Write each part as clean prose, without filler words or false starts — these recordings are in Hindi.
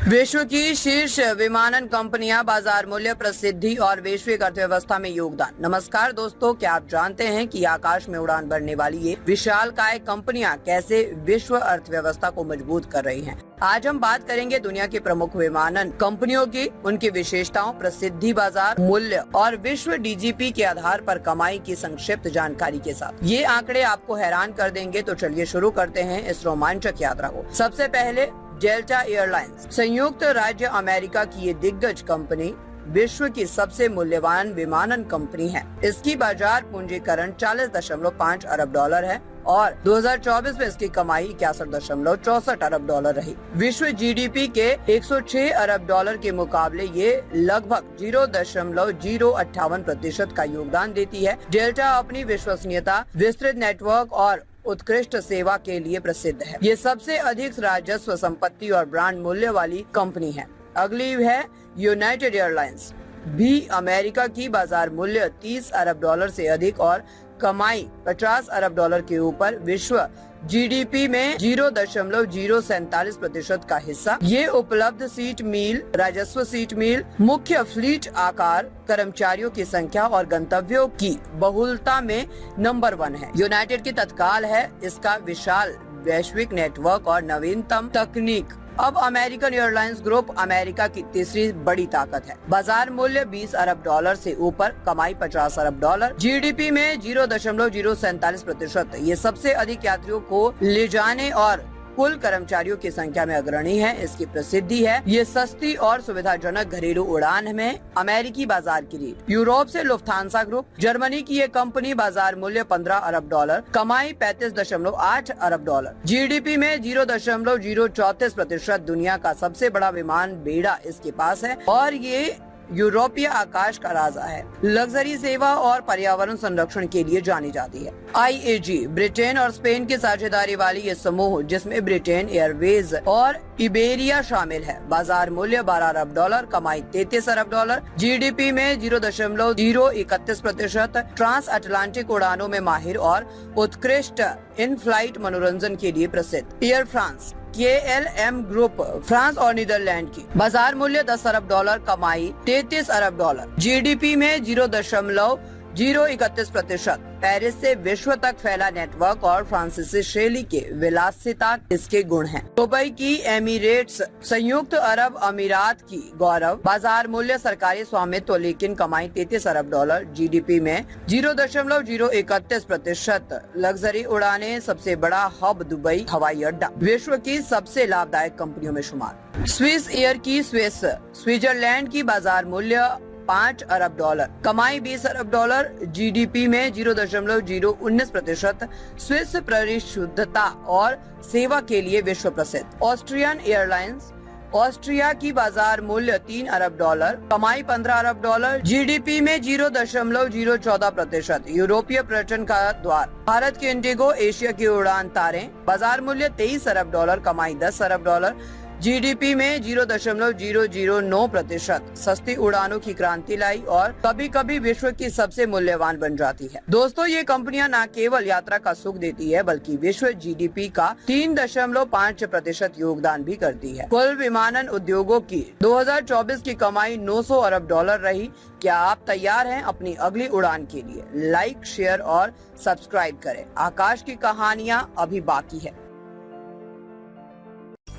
विश्व की शीर्ष विमानन कंपनियां, बाजार मूल्य, प्रसिद्धि और वैश्विक अर्थव्यवस्था में योगदान। नमस्कार दोस्तों, क्या आप जानते हैं कि आकाश में उड़ान भरने वाली ये विशालकाय कंपनियां कैसे विश्व अर्थव्यवस्था को मजबूत कर रही हैं? आज हम बात करेंगे दुनिया की प्रमुख विमानन कंपनियों की, उनकी विशेषताओं, प्रसिद्धि, बाजार मूल्य और विश्व डीजीपी के आधार पर कमाई की संक्षिप्त जानकारी के साथ। ये आंकड़े आपको हैरान कर देंगे, तो चलिए शुरू करते हैं इस रोमांचक यात्रा को। सबसे पहले डेल्टा एयरलाइंस, संयुक्त राज्य अमेरिका की ये दिग्गज कंपनी विश्व की सबसे मूल्यवान विमानन कंपनी है। इसकी बाजार पूंजीकरण 40.5 अरब डॉलर है और 2024 में इसकी कमाई 61.64 अरब डॉलर रही। विश्व जीडीपी के 106 अरब डॉलर के मुकाबले ये लगभग 0.058% का योगदान देती है। डेल्टा अपनी विश्वसनीयता, विस्तृत नेटवर्क और उत्कृष्ट सेवा के लिए प्रसिद्ध है। ये सबसे अधिक राजस्व, संपत्ति और ब्रांड मूल्य वाली कंपनी है। अगली है यूनाइटेड एयरलाइंस, भी अमेरिका की बाजार मूल्य 30 अरब डॉलर से अधिक और कमाई 50 अरब डॉलर के ऊपर, विश्व जीडीपी में 0.047% का हिस्सा। ये उपलब्ध सीट मील, राजस्व, सीट मील, मुख्य फ्लीट आकार, कर्मचारियों की संख्या और गंतव्यों की बहुलता में नंबर 1 है। यूनाइटेड की तत्काल है इसका विशाल वैश्विक नेटवर्क और नवीनतम तकनीक। अब अमेरिकन एयरलाइंस ग्रुप अमेरिका की तीसरी बड़ी ताकत है। बाजार मूल्य 20 अरब डॉलर से ऊपर, कमाई 50 अरब डॉलर, जीडीपी में 0.047%। ये सबसे अधिक यात्रियों को ले जाने और कुल कर्मचारियों की संख्या में अग्रणी है। इसकी प्रसिद्धि है ये सस्ती और सुविधाजनक घरेलू उड़ान में अमेरिकी बाजार की रीढ़। यूरोप से लुफ्थांसा ग्रुप, जर्मनी की ये कंपनी, बाजार मूल्य 15 अरब डॉलर, कमाई 35.8 अरब डॉलर, जीडीपी में 0.034%। दुनिया का सबसे बड़ा विमान बेड़ा इसके पास है और ये यूरोपीय आकाश का राजा है। लग्जरी सेवा और पर्यावरण संरक्षण के लिए जानी जाती है। IAG, ब्रिटेन और स्पेन की साझेदारी वाली ये समूह, जिसमें ब्रिटेन एयरवेज और इबेरिया शामिल है। बाजार मूल्य 12 अरब डॉलर, कमाई 33 अरब डॉलर, जीडीपी में 0.031%। ट्रांस अटलांटिक उड़ानों में माहिर और उत्कृष्ट इन फ्लाइट मनोरंजन के लिए प्रसिद्ध। Air France, KLM group, France और नीदरलैंड की, बाजार मूल्य 10 अरब डॉलर, कमाई 33 अरब डॉलर, जीडीपी में 0.031%। पेरिस से विश्व तक फैला नेटवर्क और फ्रांसीसी शैली के विलासिता इसके गुण हैं। दुबई की एमिरेट्स, संयुक्त अरब अमीरात की गौरव, बाजार मूल्य सरकारी स्वामित्व लेकिन कमाई 33 अरब डॉलर, जीडीपी में 0.031%। लग्जरी उड़ाने, सबसे बड़ा हब दुबई हवाई अड्डा, विश्व की सबसे लाभदायक कंपनियों में शुमार। स्विस एयर की स्विट्जरलैंड की, बाजार मूल्य 5 अरब डॉलर, कमाई 20 अरब डॉलर, जीडीपी में 0.019%। स्विस परिशुद्धता और सेवा के लिए विश्व प्रसिद्ध। ऑस्ट्रियन एयरलाइंस, ऑस्ट्रिया की, बाजार मूल्य 3 अरब डॉलर, कमाई 15 अरब डॉलर, जीडीपी में 0.014%। यूरोपीय पर्यटन का द्वार, भारत की इंडिगो, एशिया की उड़ान तारे, बाजार मूल्य 23 अरब डॉलर, कमाई 10 अरब डॉलर, जीडीपी में 0.009%। सस्ती उड़ानों की क्रांति लाई और कभी कभी विश्व की सबसे मूल्यवान बन जाती है। दोस्तों, ये कंपनियां न केवल यात्रा का सुख देती है, बल्कि विश्व जीडीपी का 3.5% योगदान भी करती है। कुल विमानन उद्योगों की 2024 की कमाई 900 अरब डॉलर रही। क्या आप तैयार हैं अपनी अगली उड़ान के लिए? लाइक, शेयर और सब्सक्राइब करें। आकाश की कहानियाँ अभी बाकी है।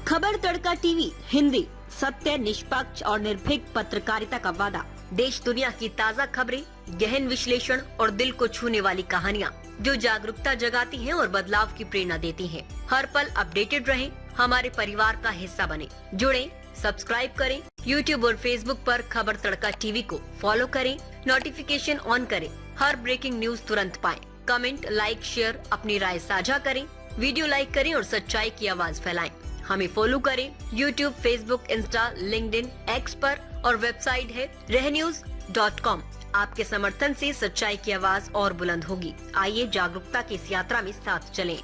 खबर तड़का टीवी हिंदी, सत्य, निष्पक्ष और निर्भीक पत्रकारिता का वादा। देश दुनिया की ताज़ा खबरें, गहन विश्लेषण और दिल को छूने वाली कहानियाँ जो जागरूकता जगाती हैं और बदलाव की प्रेरणा देती हैं। हर पल अपडेटेड रहें, हमारे परिवार का हिस्सा बने। जुड़ें, सब्सक्राइब करें। YouTube और Facebook पर खबर तड़का टीवी को फॉलो करें, नोटिफिकेशन ऑन करें, हर ब्रेकिंग न्यूज तुरंत पाएं। कमेंट, लाइक, शेयर, अपनी राय साझा करें, वीडियो लाइक करें और सच्चाई की आवाज फैलाएं। हमें फॉलो करें YouTube, Facebook, Insta, LinkedIn, X पर और वेबसाइट है रहnews.com। आपके समर्थन से सच्चाई की आवाज और बुलंद होगी। आइए जागरूकता की इस यात्रा में साथ चलें।